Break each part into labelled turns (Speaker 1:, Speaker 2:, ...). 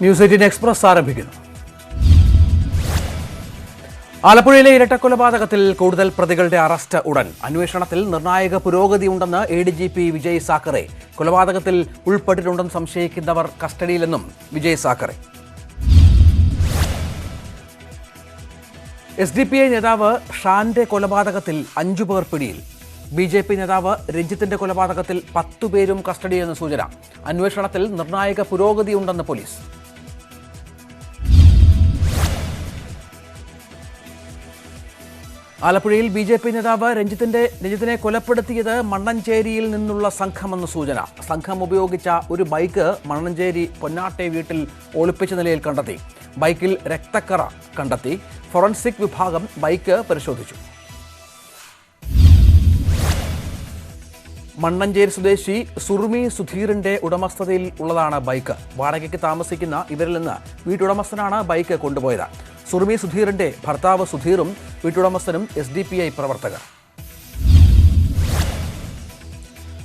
Speaker 1: News 18 express ആരംഭിക്കുന്നു. ആലപ്പുഴയിലെ ഇരട്ടക്കൊലപാതകത്തിൽ കൂടുതൽ പ്രതികളുടെ അറസ്റ്റ് ഉടൻ. അന്വേഷണത്തിൽ നിർണായക പുരോഗതിയുണ്ടെന്ന് ADGP വിജയ് സാക്കറെ. കൊലപാതകത്തിൽ ഉൾപ്പെട്ടിട്ടുണ്ടെന്ന് സംശയിക്കുന്നവർ കസ്റ്റഡിയിലെന്നും വിജയ് സാക്കറെ. SDPI നേതാവ് ഷാന്റെ കൊലപാതകത്തിൽ 5 പേർ പിടിയിൽ. BJP നേതാവ് രഞ്ജിത്തിന്റെ കൊലപാതകത്തിൽ 10 പേരും കസ്റ്റഡിയിലെന്ന് സൂചന. അന്വേഷണത്തിൽ നിർണായക പുരോഗതിയുണ്ടെന്ന് പോലീസ്. ആലപ്പുഴയിൽ BJP നേതാവ് രഞ്ജിത്തിനെ കൊലപ്പെടുത്തിയത് മണ്ണഞ്ചേരിയിൽ നിന്നുള്ള സംഘമെന്ന് സൂചന. സംഘം ഉപയോഗിച്ച ഒരു ബൈക്ക് മണ്ണഞ്ചേരി പൊന്നാട്ടെ വീട്ടിൽ ഒളിപ്പിച്ച നിലയിൽ കണ്ടെത്തി. ബൈക്കിൽ രക്തക്കറ കണ്ടെത്തി. ഫോറൻസിക് വിഭാഗം ബൈക്ക് പരിശോധിച്ചു. മണ്ണഞ്ചേരി സ്വദേശി സുറുമി സുധീറിന്റെ ഉടമസ്ഥതയിൽ ഉള്ളതാണ് ബൈക്ക്. വാടകയ്ക്ക് താമസിക്കുന്ന ഇവരിൽ നിന്ന് വീട്ടുടമസ്ഥനാണ് ബൈക്ക് കൊണ്ടുപോയത്. സുറുമി സുധീറിന്റെ ഭർത്താവ് സുധീറും വീട്ടുടമസ്ഥനും SDPI പ്രവർത്തകർ.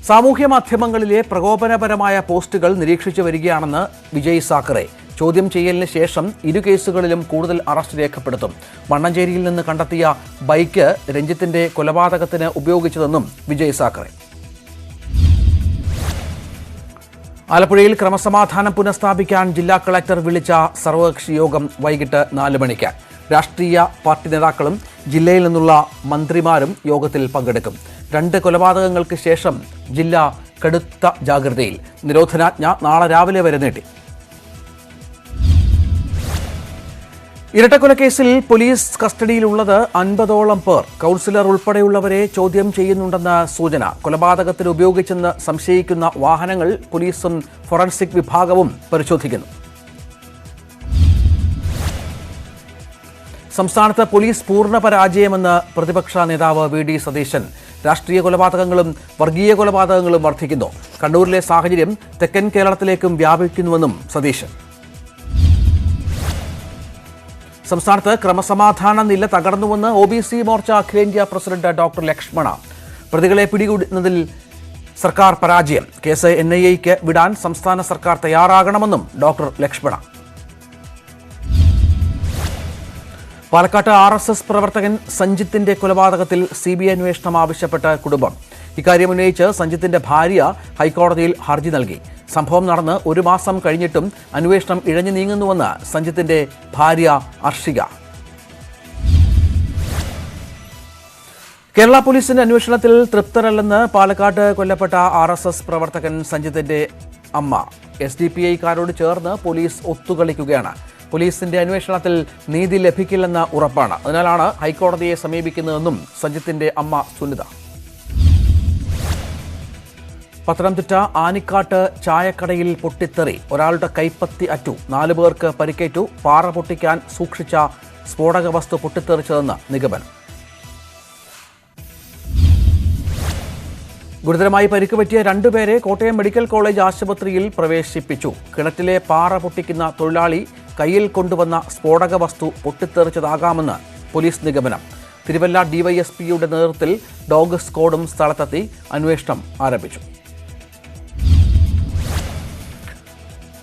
Speaker 1: സാമൂഹ്യ മാധ്യമങ്ങളിലെ പ്രകോപനപരമായ പോസ്റ്റുകൾ നിരീക്ഷിച്ചു വരികയാണെന്ന് വിജയ് സാക്കറെ. ചോദ്യം ചെയ്യലിന് ശേഷം 2 കേസുകളിലും കൂടുതൽ അറസ്റ്റ് രേഖപ്പെടുത്തും. മണ്ണഞ്ചേരിയിൽ നിന്ന് കണ്ടെത്തിയ ബൈക്ക് രഞ്ജിത്തിന്റെ കൊലപാതകത്തിന് ഉപയോഗിച്ചതെന്നും വിജയ് സാക്കറെ. ആലപ്പുഴയിൽ ക്രമസമാധാനം പുനഃസ്ഥാപിക്കാൻ ജില്ലാ കളക്ടർ വിളിച്ച സർവകക്ഷി യോഗം വൈകിട്ട് 4 മണിക്ക്. രാഷ്ട്രീയ പാർട്ടി നേതാക്കളും ജില്ലയിൽ നിന്നുള്ള മന്ത്രിമാരും യോഗത്തിൽ പങ്കെടുക്കും. 2 കൊലപാതകങ്ങൾക്ക് ശേഷം ജില്ല കടുത്ത ജാഗ്രതയിൽ. നിരോധനാജ്ഞ നാളെ രാവിലെ വരെ നീട്ടി. ഇരട്ടക്കൊലക്കേസിൽ പോലീസ് കസ്റ്റഡിയിലുള്ളത് 50ഓളം പേർ. കൗൺസിലർ ഉൾപ്പെടെയുള്ളവരെ ചോദ്യം ചെയ്യുന്നുണ്ടെന്ന സൂചന. കൊലപാതകത്തിന് ഉപയോഗിച്ചെന്ന് സംശയിക്കുന്ന വാഹനങ്ങൾ പോലീസും ഫോറൻസിക് വിഭാഗവും പരിശോധിക്കുന്നു. സംസ്ഥാനത്ത് പോലീസ് പൂർണ്ണ പരാജയമെന്ന് പ്രതിപക്ഷ നേതാവ് VD സതീശൻ. രാഷ്ട്രീയ കൊലപാതകങ്ങളും വർഗീയ കൊലപാതകങ്ങളും വർദ്ധിക്കുന്നു. കണ്ണൂരിലെ സാഹചര്യം തെക്കൻ കേരളത്തിലേക്കും വ്യാപിക്കുന്നുവെന്നും സതീശൻ. സംസ്ഥാനത്ത് ക്രമസമാധാന നില തകർന്നുവെന്ന് OBC മോർച്ച അഖിലേന്ത്യാ പ്രസിഡന്റ് ഡോക്ടർ ലക്ഷ്മണ. പ്രതികളെ പിടികൂടുന്നതിൽ സർക്കാർ പരാജയം. കേസ് NIAക്ക് വിടാൻ സംസ്ഥാന സർക്കാർ തയ്യാറാകണമെന്നും ഡോക്ടർ ലക്ഷ്മണ. പാലക്കാട്ട് RSS പ്രവർത്തകൻ സഞ്ജിത്തിന്റെ കൊലപാതകത്തിൽ CBI അന്വേഷണം ആവശ്യപ്പെട്ട് കുടുംബം. ഇക്കാര്യം ഉന്നയിച്ച് സഞ്ജിത്തിന്റെ ഭാര്യ ഹൈക്കോടതിയിൽ ഹർജി നൽകി. സംഭവം നടന്ന് 1 മാസം കഴിഞ്ഞിട്ടും അന്വേഷണം ഇഴഞ്ഞു നീങ്ങുന്നുവെന്ന് സഞ്ജിത്തിന്റെ ഭാര്യ അർഷിക. കേരള പോലീസിന്റെ അന്വേഷണത്തിൽ തൃപ്തരല്ലെന്ന് പാലക്കാട് കൊല്ലപ്പെട്ട RSS പ്രവർത്തകൻ സഞ്ജിത്തിന്റെ അമ്മ. SDPIക്കാരോട് ചേർന്ന് പോലീസ് ഒത്തുകളിക്കുകയാണ്. പോലീസിന്റെ അന്വേഷണത്തിൽ നീതി ലഭിക്കില്ലെന്ന ഉറപ്പാണ്. അതിനാലാണ് ഹൈക്കോടതിയെ സമീപിക്കുന്നതെന്നും സഞ്ജിത്തിന്റെ അമ്മ സുനിത. പത്തനംതിട്ട ആനിക്കാട്ട് ചായക്കടയിൽ പൊട്ടിത്തെറി. ഒരാളുടെ കൈപ്പത്തി അറ്റു. 4 പേർക്ക് പരിക്കേറ്റു. പാറ പൊട്ടിക്കാൻ സൂക്ഷിച്ച സ്ഫോടക വസ്തു പൊട്ടിത്തെറിച്ചതെന്ന് നിഗമനം. ഗുരുതരമായി പരിക്ക് പറ്റിയ 2 പേരെ കോട്ടയം മെഡിക്കൽ കോളേജ് ആശുപത്രിയിൽ പ്രവേശിപ്പിച്ചു. കിണറ്റിലെ പാറ പൊട്ടിക്കുന്ന തൊഴിലാളി കയ്യിൽ കൊണ്ടുവന്ന സ്ഫോടക വസ്തു പൊട്ടിത്തെറിച്ചതാകാമെന്ന് പോലീസ് നിഗമനം. തിരുവല്ല DYSPയുടെ നേതൃത്വത്തിൽ ഡോഗ് സ്ക്വാഡും സ്ഥലത്തെത്തി അന്വേഷണം ആരംഭിച്ചു.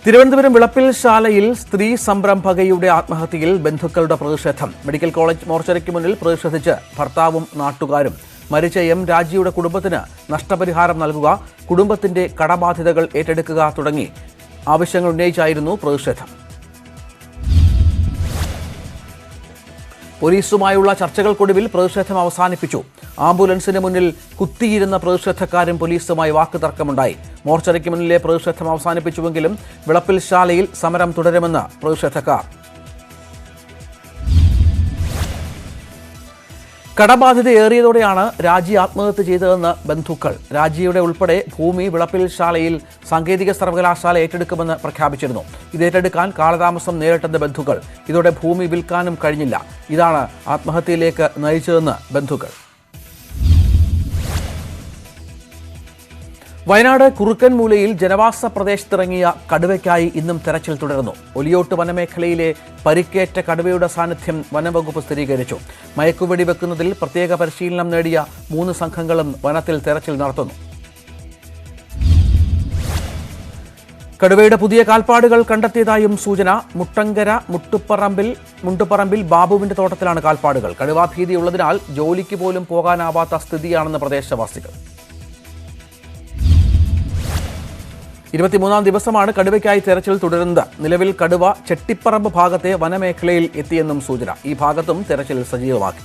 Speaker 1: തിരുവനന്തപുരം വിളപ്പിൽ ശാലയിൽ സ്ത്രീ സംരംഭകയുടെ ആത്മഹത്യയിൽ ബന്ധുക്കളുടെ പ്രതിഷേധം. മെഡിക്കൽ കോളേജ് മോർച്ചറിക്ക് മുന്നിൽ പ്രതിഷേധിച്ച് ഭർത്താവും നാട്ടുകാരും. മരിച്ച M രാജിയുടെ കുടുംബത്തിന് നഷ്ടപരിഹാരം നൽകുക, കുടുംബത്തിന്റെ കടബാധ്യതകൾ ഏറ്റെടുക്കുക തുടങ്ങി ആവശ്യങ്ങൾ ഉന്നയിച്ചായിരുന്നു പ്രതിഷേധം. പോലീസുമായുള്ള ചർച്ചകൾക്കൊടുവിൽ പ്രതിഷേധം അവസാനിപ്പിച്ചു. ആംബുലൻസിന് മുന്നിൽ കുത്തിയിരുന്ന പ്രതിഷേധക്കാരും പോലീസുമായി വാക്കുതർക്കമുണ്ടായി. മോർച്ചറിക്ക് മുന്നിലെ പ്രതിഷേധം അവസാനിപ്പിച്ചുവെങ്കിലും വിളപ്പിൽ ശാലയിൽ സമരം തുടരുമെന്ന് പ്രതിഷേധക്കാർ. കടബാധ്യത ഏറിയതോടെയാണ് രാജി ആത്മഹത്യ ചെയ്തതെന്ന് ബന്ധുക്കൾ. രാജിയുടെ ഉൾപ്പെടെ ഭൂമി വിളപ്പിൽ ശാലയിൽ സാങ്കേതിക സർവകലാശാല ഏറ്റെടുക്കുമെന്ന് പ്രഖ്യാപിച്ചിരുന്നു. ഇത് ഏറ്റെടുക്കാൻ കാലതാമസം നേരിട്ടെന്ന് ബന്ധുക്കൾ. ഇതോടെ ഭൂമി വിൽക്കാനും കഴിഞ്ഞില്ല. ഇതാണ് ആത്മഹത്യയിലേക്ക് നയിച്ചതെന്ന് ബന്ധുക്കൾ. വയനാട് കുറുക്കൻമൂലയിൽ ജനവാസ പ്രദേശത്തിറങ്ങിയ കടുവയ്ക്കായി ഇന്നും തെരച്ചിൽ തുടരുന്നു. ഒലിയോട്ട് വനമേഖലയിലെ പരിക്കേറ്റ കടുവയുടെ സാന്നിധ്യം വനംവകുപ്പ് സ്ഥിരീകരിച്ചു. മയക്കുവെടി വെക്കുന്നതിൽ പ്രത്യേക പരിശീലനം നേടിയ 3 സംഘങ്ങളും വനത്തിൽ തെരച്ചിൽ നടത്തുന്നു. കടുവയുടെ പുതിയ കാൽപ്പാടുകൾ കണ്ടെത്തിയതായും സൂചന. മുട്ടങ്കര മുണ്ടുപറമ്പിൽ ബാബുവിന്റെ തോട്ടത്തിലാണ് കാൽപ്പാടുകൾ. കടുവാഭീതിയുള്ളതിനാൽ ജോലിക്ക് പോലും പോകാനാവാത്ത സ്ഥിതിയാണെന്ന് പ്രദേശവാസികൾ. 23-ാം ദിവസമാണ് കടുവയ്ക്കായി തെരച്ചിൽ തുടരുന്നത്. നിലവിൽ കടുവ ചെട്ടിപ്പറമ്പ് ഭാഗത്തെ വനമേഖലയിൽ എത്തിയെന്നും സൂചന. ഈ ഭാഗത്തും തെരച്ചിൽ സജീവമാക്കി.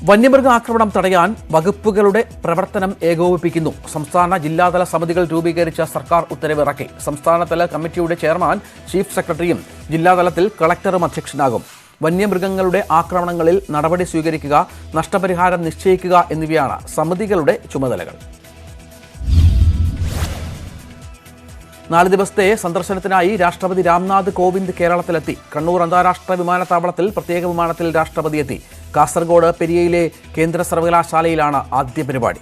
Speaker 1: വന്യമൃഗ ആക്രമണം തടയാൻ വകുപ്പുകളുടെ പ്രവർത്തനം ഏകോപിപ്പിക്കുന്നു. സംസ്ഥാന ജില്ലാതല സമിതികൾ രൂപീകരിച്ച സർക്കാർ ഉത്തരവിറക്കി. സംസ്ഥാനതല കമ്മിറ്റിയുടെ ചെയർമാൻ ചീഫ് സെക്രട്ടറിയും ജില്ലാതലത്തിൽ കളക്ടറും അധ്യക്ഷനാകും. വന്യമൃഗങ്ങളുടെ ആക്രമണങ്ങളിൽ നടപടി സ്വീകരിക്കുക, നഷ്ടപരിഹാരം നിശ്ചയിക്കുക എന്നിവയാണ് സമിതികളുടെ ചുമതലകൾ. 4 ദിവസത്തെ സന്ദർശനത്തിനായി രാഷ്ട്രപതി രാംനാഥ് കോവിന്ദ് കേരളത്തിലെത്തി. കണ്ണൂർ അന്താരാഷ്ട്ര വിമാനത്താവളത്തിൽ പ്രത്യേക വിമാനത്തിൽ രാഷ്ട്രപതി എത്തി. കാസർഗോഡ് പെരിയയിലെ കേന്ദ്ര സർവകലാശാലയിലാണ് ആദ്യ പരിപാടി.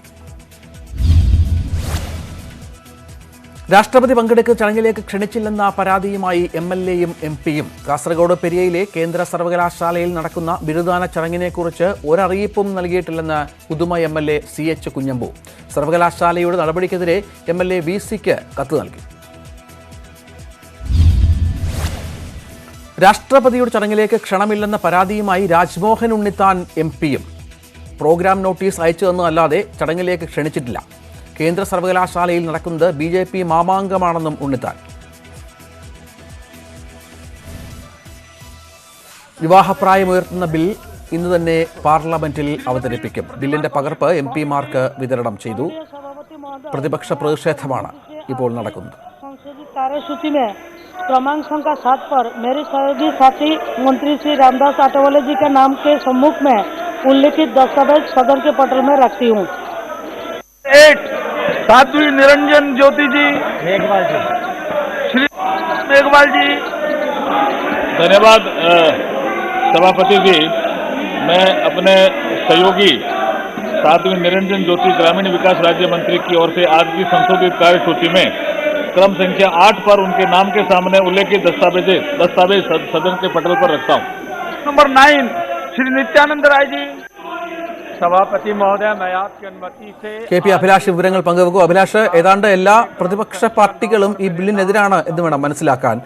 Speaker 1: രാഷ്ട്രപതി പങ്കെടുക്കുന്ന ചടങ്ങിലേക്ക് ക്ഷണിച്ചില്ലെന്ന പരാതിയുമായി MLAയും MP യും. കാസർഗോഡ് പെരിയയിലെ കേന്ദ്ര സർവകലാശാലയിൽ നടക്കുന്ന ബിരുദദാന ചടങ്ങിനെക്കുറിച്ച് ഒരറിയിപ്പും നൽകിയിട്ടില്ലെന്ന് പുതുമ MLA CH കുഞ്ഞമ്പു. സർവകലാശാലയുടെ നടപടിക്കെതിരെ MLA VCക്ക് കത്ത് നൽകി. രാഷ്ട്രപതിയുടെ ചടങ്ങിലേക്ക് ക്ഷണമില്ലെന്ന പരാതിയുമായി രാജ്മോഹൻ ഉണ്ണിത്താൻ MP യും. പ്രോഗ്രാം നോട്ടീസ് അയച്ചതെന്നല്ലാതെ ചടങ്ങിലേക്ക് ക്ഷണിച്ചിട്ടില്ല. കേന്ദ്ര സർവകലാശാലയിൽ നടക്കുന്നത് BJP മാമാങ്കമാണെന്നും ഉണ്ണിത്താൻ. വിവാഹപ്രായമുയർത്തുന്ന ബിൽ ഇന്ന് തന്നെ പാർലമെന്റിൽ അവതരിപ്പിക്കും. ബില്ലിന്റെ പകർപ്പ് MP-മാർക്ക് വിതരണം ചെയ്തു. പ്രതിപക്ഷ പ്രതിഷേധമാണ് ഇപ്പോൾ നടക്കുന്നത്.
Speaker 2: क्रमांक संख्या 7 पर मेरे सहयोगी साथी मंत्री श्री रामदास आठवले जी के नाम के सम्मुख में उल्लिखित दस्तावेज सदन के पटल में रखती हूँ।
Speaker 3: 8 साध्वी निरंजन ज्योति जी, श्री मेघवाल जी। धन्यवाद सभापति जी। मैं अपने सहयोगी साध्वी निरंजन ज्योति ग्रामीण विकास राज्य मंत्री की ओर से आज की संशोधित कार्यसूची में क्रम संख्या 8 पर उनके नाम के सामने उल्लेखित दस्तावेज सदन के पटल पर रखता हूँ। नंबर 9 श्री नित्यानंद राय जी। सभापति महोदय, मैं आपकी अनुमति से
Speaker 1: KP അഭിലാഷ് വിവരങ്ങൾ പങ്കുവെക്കും. അഭിലാഷ്, ഏതാണ്ട് എല്ലാ പ്രതിപക്ഷ പാർട്ടികളും ഈ ബില്ലിനെതിരാണ് എന്ന് വേണം മനസ്സിലാക്കാൻ.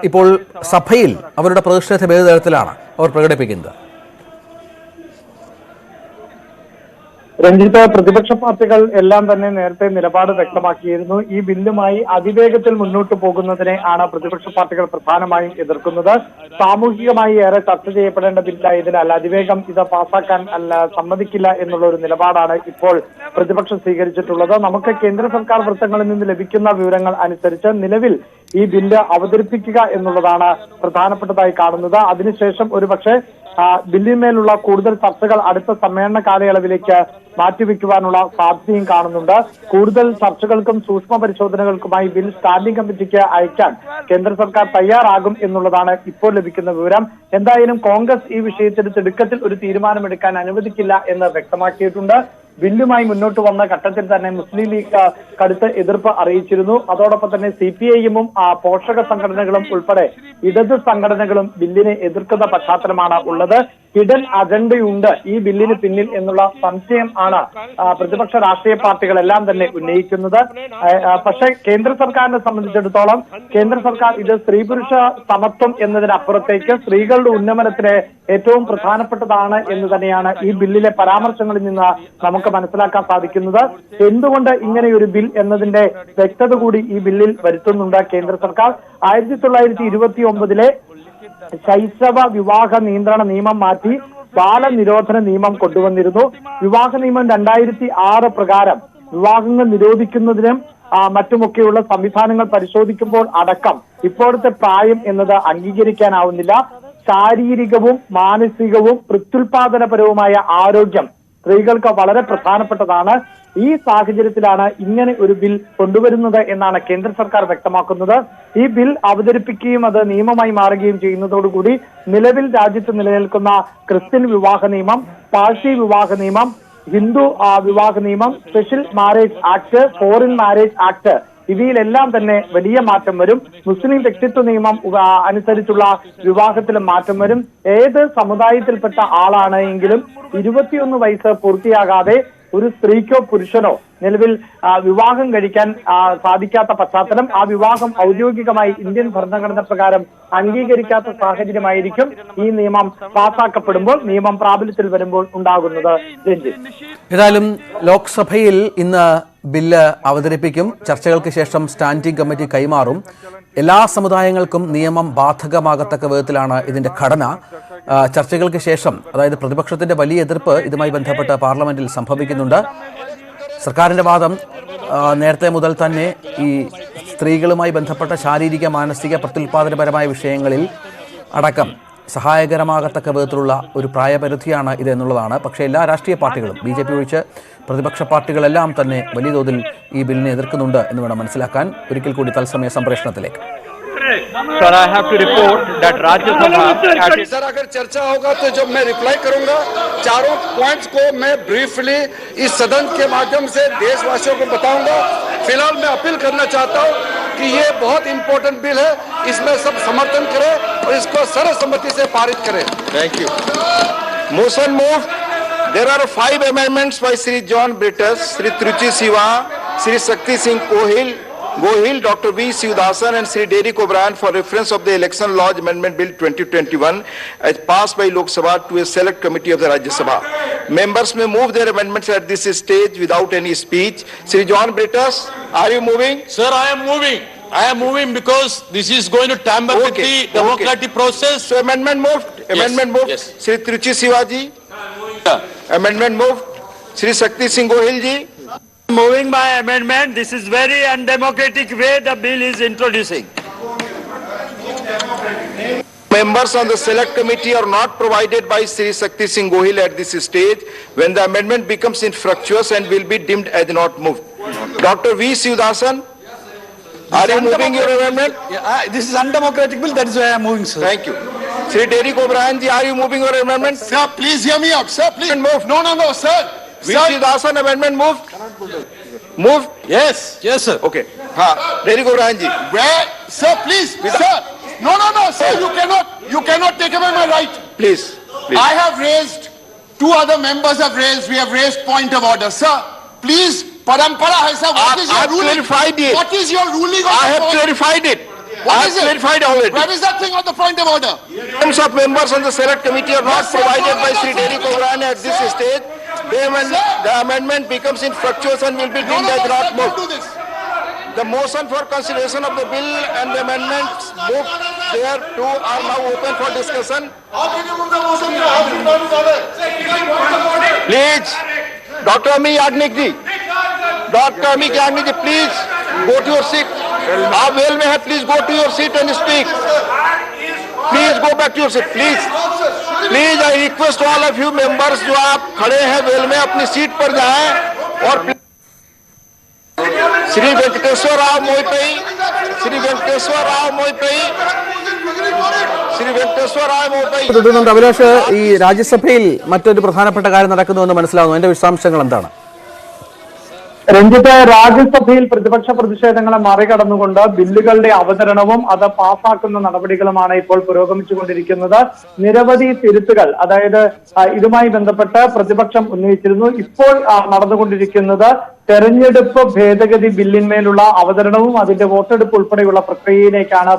Speaker 1: ഇപ്പോൾ സഭയിൽ അവരുടെ പ്രതിഷേധം ഏത് തരത്തിലാണ് അവർ പ്രകടിപ്പിക്കുന്നത്?
Speaker 4: രഞ്ജിത്ത്, പ്രതിപക്ഷ പാർട്ടികൾ എല്ലാം തന്നെ നേരത്തെ നിലപാട് വ്യക്തമാക്കിയിരുന്നു. ഈ ബില്ലുമായി അതിവേഗത്തിൽ മുന്നോട്ട് പോകുന്നതിനെ ആണ് പ്രതിപക്ഷ പാർട്ടികൾ പ്രധാനമായും എതിർക്കുന്നത്. സാമൂഹികമായി ഏറെ ചർച്ച ചെയ്യപ്പെടേണ്ട ബില്ലായതിനാൽ അതിവേഗം ഇത് പാസാക്കാൻ സമ്മതിക്കില്ല എന്നുള്ള ഒരു നിലപാടാണ് ഇപ്പോൾ പ്രതിപക്ഷം സ്വീകരിച്ചിട്ടുള്ളത്. നമുക്ക് കേന്ദ്ര സർക്കാർ വൃത്തങ്ങളിൽ നിന്ന് ലഭിക്കുന്ന വിവരങ്ങൾ അനുസരിച്ച് നിലവിൽ ഈ ബില്ല് അവതരിപ്പിക്കുക എന്നുള്ളതാണ് പ്രധാനപ്പെട്ടതായി കാണുന്നത്. അതിനുശേഷം ഒരുപക്ഷെ ബില്ലിന്മേലുള്ള കൂടുതൽ ചർച്ചകൾ അടുത്ത സമ്മേളന കാലയളവിലേക്ക് മാറ്റിവെക്കുവാനുള്ള സാധ്യതയും കാണുന്നുണ്ട്. കൂടുതൽ ചർച്ചകൾക്കും സൂക്ഷ്മ പരിശോധനകൾക്കുമായി ബിൽ സ്റ്റാൻഡിംഗ് കമ്മിറ്റിക്ക് അയക്കാൻ കേന്ദ്ര സർക്കാർ തയ്യാറാകും എന്നുള്ളതാണ് ഇപ്പോൾ ലഭിക്കുന്ന വിവരം. എന്തായാലും കോൺഗ്രസ് ഈ വിഷയത്തിൽ തിടുക്കത്തിൽ ഒരു തീരുമാനമെടുക്കാൻ അനുവദിക്കില്ല എന്ന് വ്യക്തമാക്കിയിട്ടുണ്ട്. ബില്ലുമായി മുന്നോട്ട് വന്ന ഘട്ടത്തിൽ തന്നെ മുസ്ലിം ലീഗ് കടുത്ത എതിർപ്പ് അറിയിച്ചിരുന്നു. അതോടൊപ്പം തന്നെ CPIM-ഉം പോഷക സംഘടനകളും ഉൾപ്പെടെ ഇടത് സംഘടനകളും ബില്ലിനെ എതിർക്കുന്ന പശ്ചാത്തലമാണ് ഉള്ളത്. ഹിഡൻ അജണ്ടയുണ്ട് ഈ ബില്ലിന് പിന്നിൽ എന്നുള്ള സംശയം ആണ് പ്രതിപക്ഷ രാഷ്ട്രീയ പാർട്ടികളെല്ലാം തന്നെ ഉന്നയിക്കുന്നത്. പക്ഷേ കേന്ദ്ര സർക്കാരിനെ സംബന്ധിച്ചിടത്തോളം കേന്ദ്ര സർക്കാർ ഇത് സ്ത്രീ പുരുഷ സമത്വം എന്നതിനപ്പുറത്തേക്ക് സ്ത്രീകളുടെ ഉന്നമനത്തിന് ഏറ്റവും പ്രധാനപ്പെട്ടതാണ് എന്ന് തന്നെയാണ് ഈ ബില്ലിലെ പരാമർശങ്ങളിൽ നിന്ന് നമുക്ക് മനസ്സിലാക്കാൻ സാധിക്കുന്നത്. എന്തുകൊണ്ട് ഇങ്ങനെ ഒരു ബിൽ എന്നതിന്റെ വ്യക്തത കൂടി ഈ ബില്ലിൽ വരുത്തുന്നുണ്ട് കേന്ദ്ര സർക്കാർ. 1929 ശൈശവ വിവാഹ നിയന്ത്രണ നിയമം മാറ്റി ബാലനിരോധന നിയമം കൊണ്ടുവന്നിരുന്നു. വിവാഹ നിയമം 2006 പ്രകാരം വിവാഹങ്ങൾ നിരോധിക്കുന്നതിനും മറ്റുമൊക്കെയുള്ള സംവിധാനങ്ങൾ പരിശോധിക്കുമ്പോൾ അടക്കം ഇപ്പോഴത്തെ പ്രായം എന്നത് അംഗീകരിക്കാനാവുന്നില്ല. ശാരീരികവും മാനസികവും പ്രത്യുൽപാദനപരവുമായ ആരോഗ്യം സ്ത്രീകൾക്ക് വളരെ പ്രധാനപ്പെട്ടതാണ്. ഈ സാഹചര്യത്തിലാണ് ഇങ്ങനെ ഒരു ബിൽ കൊണ്ടുവരുന്നത് എന്നാണ് കേന്ദ്ര സർക്കാർ വ്യക്തമാക്കുന്നത്. ഈ ബിൽ അവതരിപ്പിക്കുകയും അത് നിയമമായി മാറുകയും ചെയ്യുന്നതോടുകൂടി നിലവിൽ രാജ്യത്ത് നിലനിൽക്കുന്ന ക്രിസ്ത്യൻ വിവാഹ നിയമം, പാഴ്സി വിവാഹ നിയമം, ഹിന്ദു വിവാഹ നിയമം, special marriage act, foreign marriage act ഇവയിലെല്ലാം തന്നെ വലിയ മാറ്റം വരും. മുസ്ലിം വ്യക്തിത്വ നിയമം അനുസരിച്ചുള്ള വിവാഹത്തിലും മാറ്റം വരും. ഏത് സമുദായത്തിൽപ്പെട്ട ആളാണ് എങ്കിലും 21 വയസ്സ് പൂർത്തിയാകാതെ ഒരു സ്ത്രീക്കോ പുരുഷനോ നിലവിൽ വിവാഹം കഴിക്കാൻ സാധിക്കാത്ത പശ്ചാത്തലം, ആ വിവാഹം ഔദ്യോഗികമായി ഇന്ത്യൻ ഭരണഘടന പ്രകാരം അംഗീകരിക്കാത്ത സാഹചര്യമായിരിക്കും ഈ നിയമം പാസാക്കപ്പെടുമ്പോൾ, നിയമം പ്രാബല്യത്തിൽ വരുമ്പോൾ ഉണ്ടാകുന്നത്.
Speaker 1: ഏതായാലും ലോക്സഭയിൽ ഇന്ന് ബില്ല് അവതരിപ്പിക്കും. ചർച്ചകൾക്ക് ശേഷം സ്റ്റാൻഡിംഗ് കമ്മിറ്റി കൈമാറും. എല്ലാ സമുദായങ്ങൾക്കും നിയമം ബാധകമാകത്തക്ക വിധത്തിലാണ് ഇതിന്റെ ഘടന. ചർച്ചകൾക്ക് ശേഷം, അതായത് പ്രതിപക്ഷത്തിന്റെ വലിയ എതിർപ്പ് ഇതുമായി ബന്ധപ്പെട്ട് പാർലമെന്റിൽ സംഭവിക്കുന്നുണ്ട്. സർക്കാരിന്റെ വാദം നേരത്തെ മുതൽ തന്നെ ഈ സ്ത്രീകളുമായി ബന്ധപ്പെട്ട ശാരീരിക, മാനസിക, പ്രത്യുൽപാദനപരമായ വിഷയങ്ങളിൽ അടക്കം സഹായകരമാകത്തക്ക വിധത്തിലുള്ള ഒരു പ്രായപരിധിയാണ് ഇത് എന്നുള്ളതാണ്. പക്ഷേ എല്ലാ രാഷ്ട്രീയ പാർട്ടികളും, BJP ഒഴിച്ച് പ്രതിപക്ഷ പാർട്ടികളെല്ലാം തന്നെ വലിയ തോതിൽ ഈ ബില്ലിനെ എതിർക്കുന്നുണ്ട് എന്ന് വേണം മനസ്സിലാക്കാൻ. ഒരിക്കൽ കൂടി തത്സമയ സംപ്രേഷണത്തിലേക്ക്.
Speaker 5: Sir, I have to report that Rajya Sabha.
Speaker 6: Sir अगर चर्चा होगा तो जब मैं रिप्लाई करूंगा, चारों पॉइंट्स को मैं ब्रीफली इस सदन के माध्यम से देशवासियों को बताऊंगा। फिलहाल मैं अपील करना चाहता हूं कि ये बहुत इंपॉर्टेंट बिल है, इसमें सब समर्थन करें और इसको सर्वसम्मति से पारित करें। Thank you. Motion move. There are 5 amendments by Sri John Britus, Sri Truchi Siva, Sri Shakti Singh Gohil, Dr. V. Sivdasan and Sri Derek O'Brien for reference of the Election Laws Amendment Bill 2021 as passed by Lok Sabha to a select committee of the Rajya Sabha. Members may move their amendments at this stage without any speech. Sri John Britus, are you moving?
Speaker 7: Sir, I am moving. I am moving because this is going to tamper with the democratic process.
Speaker 6: So amendment moved? Amendment moved?
Speaker 7: Yes.
Speaker 6: Sri Truchi Sivaji? Amendment moved? Sri Shakti Singh Gohil ji?
Speaker 5: Moving my amendment. This is very undemocratic way the bill is introducing.
Speaker 6: Members on the select committee are not provided by Sri Shakti Singh Gohil at this stage when the amendment becomes infructuous and will be deemed as not moved. Dr. V. Sivdasan, are you moving your amendment?
Speaker 7: This is undemocratic bill. That is why I am moving, sir.
Speaker 6: Thank you. Sri Derek O'Brien ji, are you moving your amendment?
Speaker 7: Sir, please hear me out. Sir, please.
Speaker 6: Move.
Speaker 7: No, sir.
Speaker 6: V. Sivdasan amendment moved? Moved?
Speaker 7: Yes, sir.
Speaker 6: Okay. Derek O'Brien ji.
Speaker 7: Where, sir, please, sir. No, sir. You cannot take away my right.
Speaker 6: Please.
Speaker 7: I have raised. 2 other members have raised. We have raised point of order, sir. Please, parampara hai, sir. What is your ruling?
Speaker 6: Clarified it.
Speaker 7: What is your ruling on
Speaker 6: I have
Speaker 7: point?
Speaker 6: clarified it.
Speaker 7: What
Speaker 6: I
Speaker 7: is
Speaker 6: have
Speaker 7: it?
Speaker 6: clarified already.
Speaker 7: Where is that thing on the point of order?
Speaker 6: Names of members on the select committee are not
Speaker 7: Yes, sir.
Speaker 6: provided by
Speaker 7: No,
Speaker 6: Sri
Speaker 7: sir.
Speaker 6: Derek O'Brien at this stage. The amendment becomes infructuous and will be deemed as
Speaker 7: sir,
Speaker 6: not
Speaker 7: don't
Speaker 6: moved.
Speaker 7: do this.
Speaker 6: The motion for consideration of the bill and the amendments moved there too are now open for discussion.
Speaker 7: How can you move the motion? How can you not do that?
Speaker 6: Please, Dr. Ami Yagnik ji, please go to your seat. आप well में है, please go to your seat and speak. Please go back to your seat, please. Please, I request all of you members जो आप खड़े हैं well में अपनी seat पर जाएं और श्री वेंकटेश्वर राव मोइपई
Speaker 1: തുടരുന്നുണ്ട്. അഭിലാഷ്, ഈ രാജ്യസഭയിൽ മറ്റൊരു പ്രധാനപ്പെട്ട കാര്യം നടക്കുന്നുവെന്ന് മനസ്സിലാവുന്നു. അതിന്റെ വിശദാംശങ്ങൾ എന്താണ്?
Speaker 4: രഞ്ജിത്ത്, രാജ്യസഭയിൽ പ്രതിപക്ഷ പ്രതിഷേധങ്ങളെ മറികടന്നുകൊണ്ട് ബില്ലുകളുടെ അവതരണവും അത് പാസാക്കുന്ന നടപടികളുമാണ് ഇപ്പോൾ പുരോഗമിച്ചുകൊണ്ടിരിക്കുന്നത്. നിരവധി തിരുത്തുകൾ, അതായത് ഇതുമായി ബന്ധപ്പെട്ട് പ്രതിപക്ഷം ഉന്നയിച്ചിരുന്നു. ഇപ്പോൾ നടന്നുകൊണ്ടിരിക്കുന്നത് തെരഞ്ഞെടുപ്പ് ഭേദഗതി ബില്ലിന്മേലുള്ള അവതരണവും അതിന്റെ വോട്ടെടുപ്പ് ഉൾപ്പെടെയുള്ള പ്രക്രിയയിലേക്കാണ്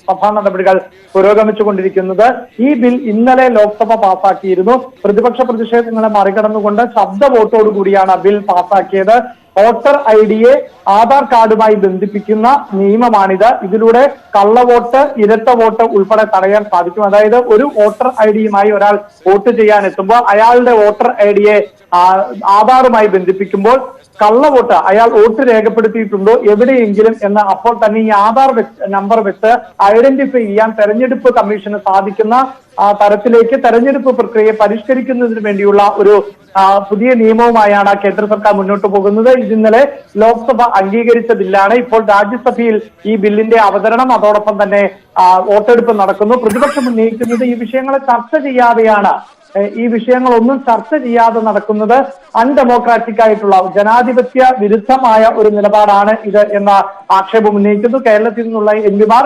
Speaker 4: സഭാ നടപടികൾ പുരോഗമിച്ചുകൊണ്ടിരിക്കുന്നത്. ഈ ബിൽ ഇന്നലെ ലോക്സഭ പാസാക്കിയിരുന്നു. പ്രതിപക്ഷ പ്രതിഷേധങ്ങളെ മറികടന്നുകൊണ്ട് ശബ്ദ വോട്ടോടുകൂടിയാണ് ബിൽ പാസാക്കിയത്. വോട്ടർ ഐഡിയെ ആധാർ കാർഡുമായി ബന്ധിപ്പിക്കുന്ന നിയമമാണിത്. ഇതിലൂടെ കള്ളവോട്ട്, ഇരട്ട വോട്ട് ഉൾപ്പെടെ തടയാൻ സാധിക്കും. അതായത് ഒരു വോട്ടർ ഐഡിയുമായി ഒരാൾ വോട്ട് ചെയ്യാൻ എത്തുമ്പോൾ അയാളുടെ വോട്ടർ ഐഡിയെ ആധാറുമായി ബന്ധിപ്പിക്കുമ്പോൾ കള്ളവോട്ട്, അയാൾ വോട്ട് രേഖപ്പെടുത്തിയിട്ടുണ്ടോ എവിടെയെങ്കിലും എന്ന് അപ്പോൾ തന്നെ ഈ ആധാർ നമ്പർ വെച്ച് ഐഡന്റിഫൈ ചെയ്യാൻ തെരഞ്ഞെടുപ്പ് കമ്മീഷന് സാധിക്കുന്ന തരത്തിലേക്ക് തെരഞ്ഞെടുപ്പ് പ്രക്രിയയെ പരിഷ്കരിക്കുന്നതിന് വേണ്ടിയുള്ള ഒരു പുതിയ നിയമവുമായാണ് കേന്ദ്ര സർക്കാർ മുന്നോട്ട് പോകുന്നത്. ഇന്നലെ ലോക്സഭ അംഗീകരിച്ച ബില്ലാണ്. ഇപ്പോൾ രാജ്യസഭയിൽ ഈ ബില്ലിന്റെ അവതരണം, അതോടൊപ്പം തന്നെ വോട്ടെടുപ്പ് നടക്കുന്നു. പ്രതിപക്ഷം ഉന്നയിക്കുന്നത് ഈ വിഷയങ്ങളെ ചർച്ച ചെയ്യാതെയാണ് ഈ വിഷയങ്ങളൊന്നും ചർച്ച ചെയ്യാതെ നടക്കുന്നത് അൺഡെമോക്രാറ്റിക് ആയിട്ടുള്ള ജനാധിപത്യ വിരുദ്ധമായ ഒരു നിലപാടാണ് ഇത് എന്ന ആക്ഷേപം ഉന്നയിക്കുന്നു. കേരളത്തിൽ നിന്നുള്ള എംപിമാർ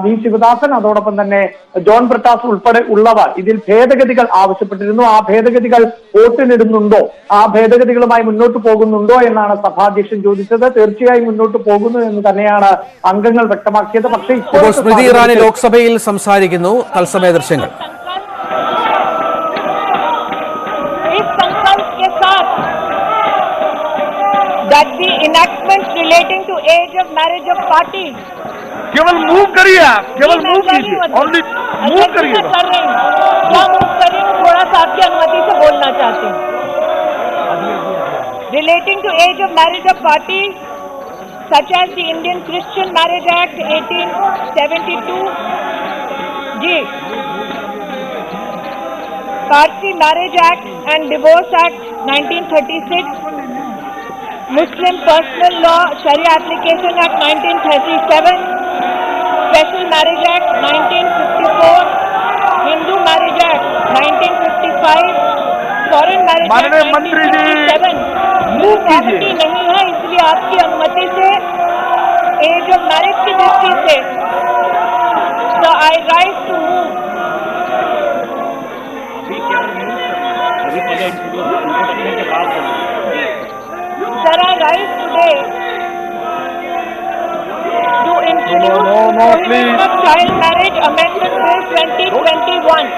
Speaker 4: വി ശിവദാസൻ, അതോടൊപ്പം തന്നെ ജോൺ ബ്രിട്ടാസ് ഉൾപ്പെടെ ഉള്ളവർ ഇതിൽ ഭേദഗതികൾ ആവശ്യപ്പെട്ടിരുന്നു. ആ ഭേദഗതികൾ വോട്ടിനിടുന്നുണ്ടോ, ആ ഭേദഗതികളുമായി മുന്നോട്ട് പോകുന്നുണ്ടോ എന്നാണ് സഭാധ്യക്ഷൻ ചോദിച്ചത്. തീർച്ചയായും മുന്നോട്ട് പോകുന്നു എന്ന് തന്നെയാണ് അംഗങ്ങൾ വ്യക്തമാക്കിയത്. പക്ഷേ
Speaker 1: ഇപ്പോൾ സ്മൃതി ഇറാനി ലോക്സഭയിൽ സംസാരിക്കുന്നു. തത്സമയ ദൃശ്യങ്ങൾ.
Speaker 2: That the enactments relating to age of marriage of parties.
Speaker 3: केवल मूव करिए, आप केवल मूव कीजिए, ओनली मूव करिए।
Speaker 2: क्या मूव करें? थोड़ा सा आपकी अनुमति से बोलना चाहते हैं. Relating to age of marriage of parties, such as the Indian Christian Marriage Act 1872, ji, Parsi Marriage Act and Divorce Act 1936, Muslim Personal Law Sharia Application Act 1937, Special Marriage Act 1954, Hindu Marriage Act 1955, Foreign Marriage Act 1957. सहमति नहीं है, इसलिए आपकी अनुमति से as of marriage की दृष्टि से so I rise to move. Sir, I rise today to introduce Prohibition of Child Marriage Amendment Bill 2021.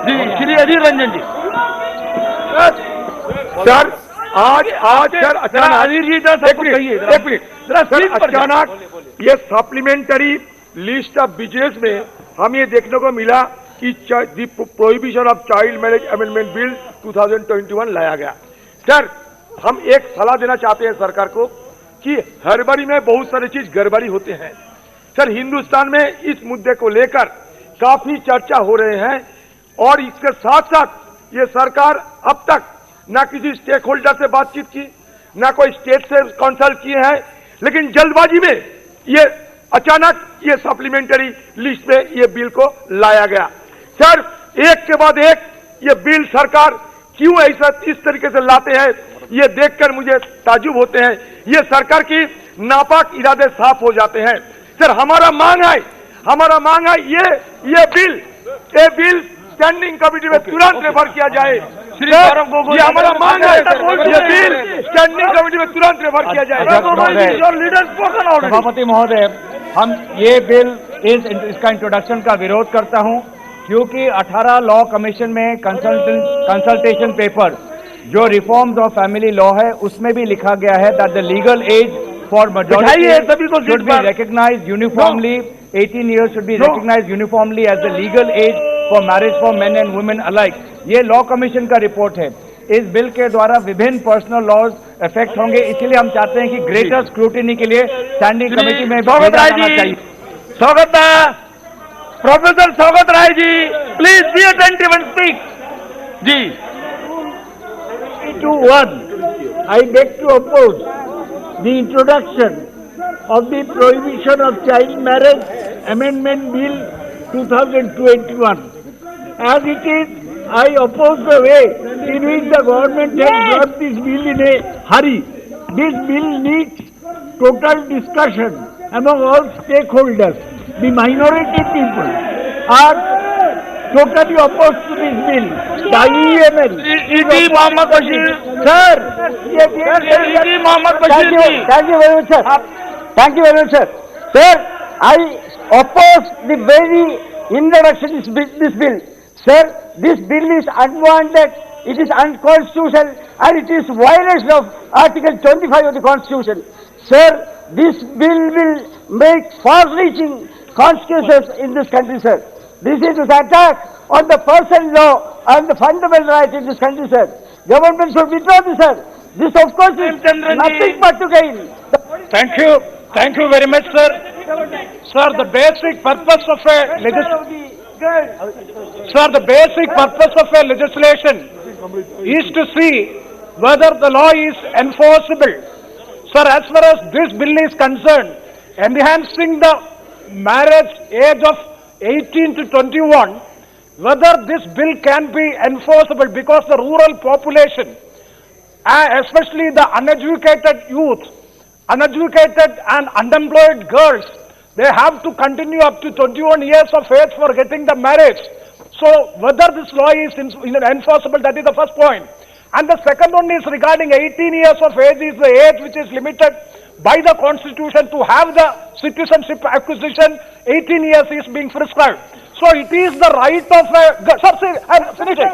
Speaker 3: Ji, Shri Adhir Ranjan ji. Sir, आज सर अचानक ये सप्लीमेंटरी लिस्ट ऑफ बिजनेस में हम ये देखने को मिला कि prohibition of child marriage amendment bill 2021 लाया गया। सर, हम एक सलाह देना चाहते हैं सरकार को कि हड़बड़ी में बहुत सारी चीज गड़बड़ी होते हैं। सर, हिंदुस्तान में इस मुद्दे को लेकर काफी चर्चा हो रहे हैं और इसके साथ साथ ये सरकार अब तक ना किसी स्टेक होल्डर से बातचीत की, ना कोई स्टेट से कंसल्ट किए हैं, लेकिन जल्दबाजी में ये अचानक ये सप्लीमेंटरी लिस्ट में ये बिल को लाया गया। सर, एक के बाद एक ये बिल सरकार क्यों ऐसा इस तरीके से लाते हैं, ये देखकर मुझे ताज्जुब होते हैं। ये सरकार की नापाक इरादे साफ हो जाते हैं। सर, हमारा मांग है ये बिल स्टैंडिंग कमेटी में तुरंत रेफर किया जाए। ये हमारा मांग है, ये बिल स्टैंडिंग कमेटी में तुरंत रेफर किया जाए।
Speaker 8: सभापति महोदय, हम ये बिल इसका इंट्रोडक्शन का विरोध करता हूं, क्योंकि 18 लॉ कमीशन में कंसल्टेशन पेपर जो रिफॉर्म्स ऑफ फैमिली लॉ है उसमें भी लिखा गया है that the legal age for majority should be recognized uniformly. 18 years should be recognized uniformly as the legal age for marriage for men and women alike. ये law commission का report है। इस बिल के द्वारा विभिन्न पर्सनल लॉज इफेक्ट होंगे, इसीलिए हम चाहते हैं कि ग्रेटर स्क्रूटिनी के लिए स्टैंडिंग कमेटी में भेजा जाना चाहिए।
Speaker 3: Professor Saugata Roy ji, please be attentive and speak. जी,
Speaker 8: 2:1, I beg to oppose the introduction of the Prohibition of Child Marriage Amendment Bill 2021. As it is, I oppose the way in which the government has brought this bill in a hurry. This bill needs total discussion among all stakeholders. The minority people are totally opposed to this bill. The EML.
Speaker 3: Mohammed Basheer
Speaker 8: Sir,
Speaker 3: Mohammed Basheer ji,
Speaker 8: thank you very much, sir. Thank you very much, sir. Sir, I oppose the very introduction of this bill. Sir, this bill is unwanted, it is unconstitutional, and it is violation of Article 25 of the Constitution. Sir, this bill will make far-reaching consequences in this country, sir. This is an attack on the personal law and the fundamental right in this country, sir. Government should withdraw this, sir. This, of course, is nothing but to gain.
Speaker 3: Thank you very much, sir. Sir, the basic purpose of a legislation is to see whether the law is enforceable. Sir, as far as this bill is concerned, enhancing the marriage age of 18 to 21
Speaker 8: whether this bill can be enforceable, because the rural population, especially the uneducated youth, uneducated and unemployed girls, they have to continue up to 21 years of age for getting the marriage. So whether this law is enforceable, that is the first point. And the second one is regarding 18 years of age is the age which is limited by the constitution to have the citizenship acquisition. 18 years is being prescribed. So it is the right of a sir, I'm finishing.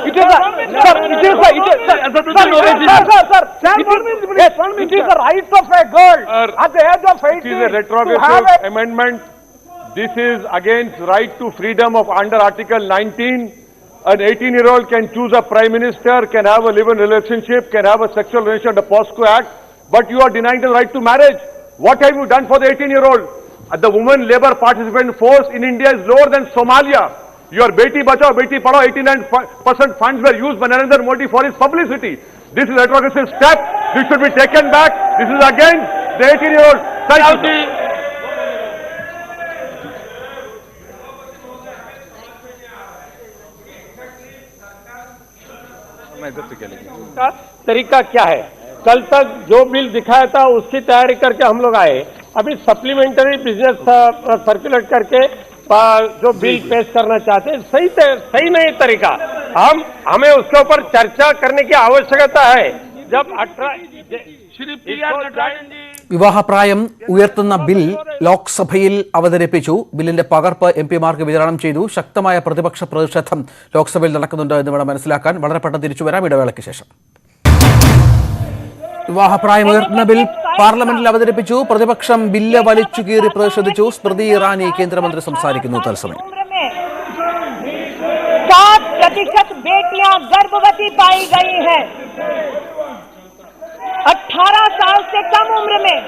Speaker 8: It is the right of a girl at the age of 18.
Speaker 3: It is a
Speaker 8: to
Speaker 3: retrogative
Speaker 8: have a
Speaker 3: amendment. This is against right to freedom of under Article 19. An 18-year-old can choose a prime minister, can have a live-in relationship, can have a sexual relation under POSCO Act, but you are denying the right to marriage. What have you done for the 18-year-old? The women labor participant force in India is lower than Somalia. Your Beti Bachao, Beti Padhao, 89% funds were used by Narendra Modi for his publicity. This is a retrogressive step. This should be taken back. This is against the 18-year-old. Thank you.
Speaker 9: का तरीका क्या है? कल तक जो bill दिखाया था उसकी तैयारी करके हम लोग आए, अभी सप्लीमेंट्री बिजनेस सर्कुलेट करके जो बिल पेश करना चाहते हैं, सही नहीं तरीका। हमें उसके ऊपर चर्चा करने की आवश्यकता है। जब 18
Speaker 1: വിവാഹപ്രായം ഉയർത്തുന്ന ബിൽ ലോക്സഭയിൽ അവതരിപ്പിച്ചു. ബില്ലിന്റെ പകർപ്പ് എംപിമാർക്ക് വിതരണം ചെയ്തു. ശക്തമായ പ്രതിപക്ഷ പ്രതിഷേധം ലോക്സഭയിൽ നടക്കുന്നുണ്ട് എന്ന് വേണം മനസ്സിലാക്കാൻ. വളരെ പെട്ടെന്ന് തിരിച്ചുവരാം ഇടവേളയ്ക്ക് ശേഷം. വിവാഹപ്രായം ഉയർത്തുന്ന ബിൽ പാർലമെന്റിൽ അവതരിപ്പിച്ചു. പ്രതിപക്ഷം ബില്ല് വലിച്ചു കീറി പ്രതിഷേധിച്ചു. സ്മൃതി ഇറാനി കേന്ദ്രമന്ത്രി സംസാരിക്കുന്നു തത്സമയം.
Speaker 2: 7% बेटियां गर्भवती पाई गई हैं। 18 साल से कम उम्र में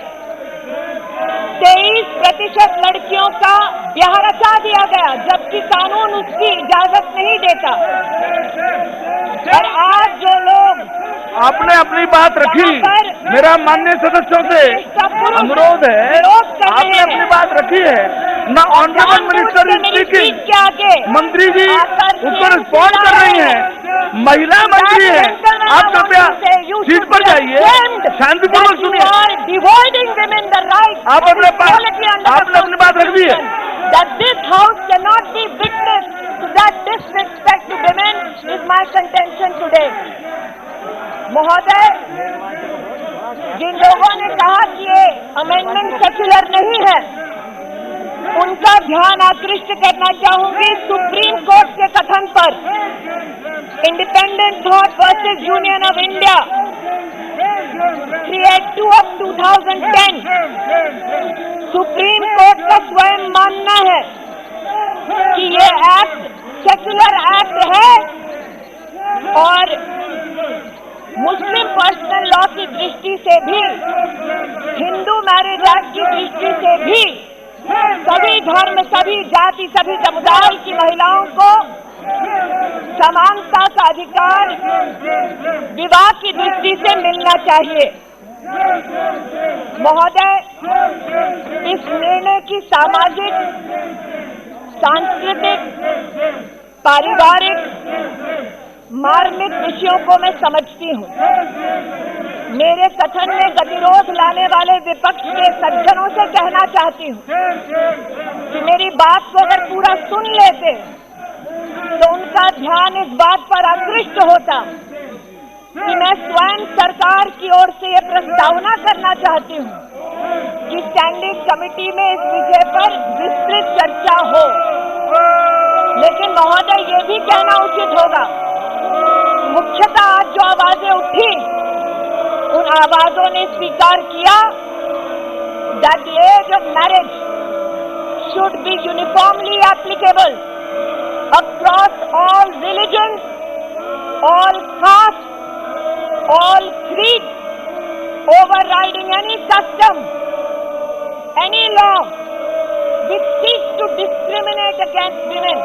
Speaker 2: 23% लड़कियों का ब्याह रचा दिया गया, जबकि कानून उसकी इजाजत नहीं देता। और आज जो लोग
Speaker 3: आपने अपनी बात रखी, मेरा माननीय सदस्यों से अनुरोध है, आपने अपनी बात रखी है ना। ऑनरेबल मिनिस्टर इज स्पीकिंग, मंत्री जी उसको रिस्पॉन्ड कर रही हैं, महिला मंत्री है, आप कृपया सीट पर जाइए, शांतिपूर्वक सुनिए। आपने अपनी बात रख दी है।
Speaker 2: That this house cannot be witness to that disrespect to women is my contention today. महोदय, जिन लोगों ने कहा कि ये अमेंडमेंट सेक्युलर नहीं है, उनका ध्यान आकृष्ट करना चाहूंगी सुप्रीम कोर्ट के कथन पर। Independent thought versus union of India 382 of 2010, supreme court का स्वयं मानना है कि ये एक्ट सेक्युलर एक्ट है और मुस्लिम पर्सनल लॉ की दृष्टि से भी, हिंदू मैरिज एक्ट की दृष्टि से भी सभी धर्म, सभी जाति, सभी समुदाय की महिलाओं को समानता का अधिकार विवाह की दृष्टि से मिलना चाहिए। महोदय, इस निर्णय की सामाजिक, सांस्कृतिक, पारिवारिक, मार्मिक विषयों को मैं समझती हूँ। मेरे कथन में गतिरोध लाने वाले विपक्ष के सज्जनों से कहना चाहती हूँ कि मेरी बात को अगर पूरा सुन लेते तो उनका ध्यान इस बात पर आकृष्ट होता कि मैं स्वयं सरकार की ओर से यह प्रस्तावना करना चाहती हूँ कि स्टैंडिंग कमेटी में इस विषय पर विस्तृत चर्चा हो। लेकिन महोदय, ये भी कहना उचित होगा, मुख्यतः आज जो आवाजें उठी, उन आवाजों ने स्वीकार किया that the age of marriage should be uniformly applicable across all religions, all castes, all creeds, overriding any custom, any law which seeks to discriminate against women.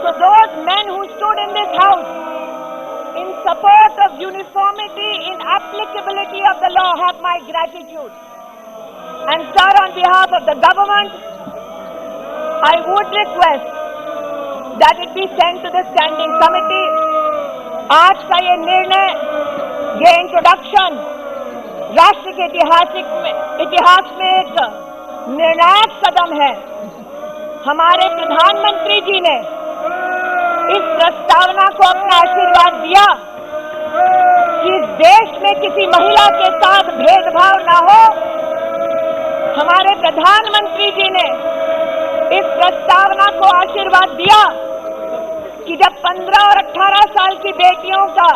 Speaker 2: So those men who stood in this house in support of uniformity in applicability of the law have my gratitude. And sir, on behalf of the government, I would request that it be sent to the standing committee. आज का ये निर्णय, ये introduction राष्ट्र के इतिहास में एक निर्णायक कदम है। हमारे प्रधानमंत्री जी ने इस प्रस्तावना को अपना आशीर्वाद दिया कि इस देश में किसी महिला के साथ भेदभाव न हो। हमारे प्रधानमंत्री जी ने इस प्रस्तावना को आशीर्वाद दिया कि जब 15 और 18 साल की बेटियों का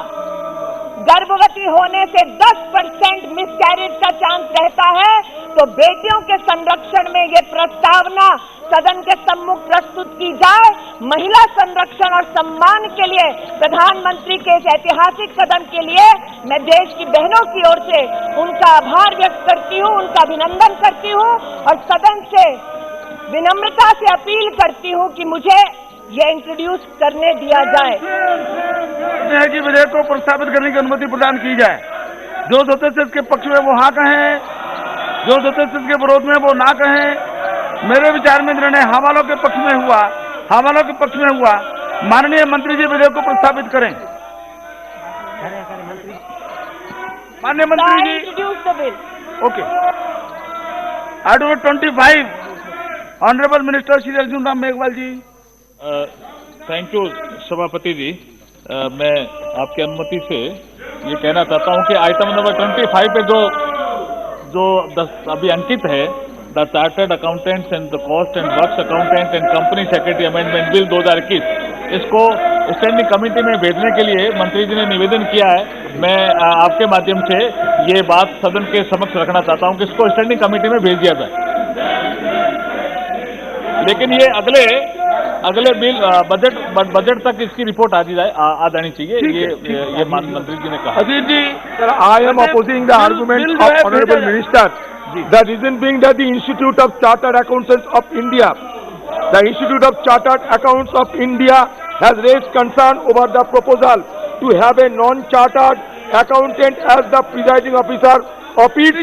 Speaker 2: गर्भवती होने से 10% मिसकैरेज का चांस रहता है, तो बेटियों के संरक्षण में ये प्रस्तावना सदन के सम्मुख प्रस्तुत की जाए। महिला संरक्षण और सम्मान के लिए प्रधानमंत्री के इस ऐतिहासिक कदम के लिए मैं देश की बहनों की ओर से उनका आभार व्यक्त करती हूं, उनका अभिनंदन करती हूं और सदन से विनम्रता से अपील करती हूं कि मुझे ये इंट्रोड्यूस करने दिया जाए।
Speaker 3: कि विधेयक को प्रस्तावित करने की अनुमति प्रदान की जाए। जो सदस्य इसके पक्ष में वो हाँ कहें, जो सदस्य इसके विरोध में वो ना कहें। मेरे विचार में निर्णय हाँ वालों के पक्ष में हुआ, हाँ वालों के पक्ष में हुआ। माननीय मंत्री जी विधेयक को प्रस्तावित करें। माननीय मंत्री जी
Speaker 2: introduce the bill.
Speaker 3: Okay. Article 25 honourable minister Shri Arjun Ram Meghwal ji.
Speaker 10: Thank you सभापति जी। मैं आपकी अनुमति से ये कहना चाहता हूं कि आइटम नंबर 25 पे जो अभी अंकित है, the chartered accountants and the cost and works accountant and company secretary amendment bill 2021, इसको स्टैंडिंग कमेटी में भेजने के लिए मंत्री जी ने निवेदन किया है। मैं आपके माध्यम से ये बात सदन के समक्ष रखना चाहता हूं कि इसको स्टैंडिंग कमेटी में भेज दिया जाए। लेकिन ये अगले बिल बजट तक इसकी रिपोर्ट आ जानी चाहिए। ये मंत्री जी ने कहा।
Speaker 3: अजीत जी,
Speaker 9: I am opposing the argument of Honorable Minister. The reason being that the Institute of Chartered Accountants of India, has raised concern over the proposal to have a non-chartered accountant as the presiding officer of each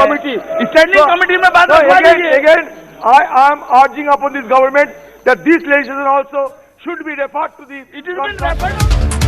Speaker 9: committee.
Speaker 3: Standing committee में बात रखवा दीजिए।
Speaker 9: Again, I am urging upon this government that this legislation also should be referred to the.
Speaker 3: It has been referred.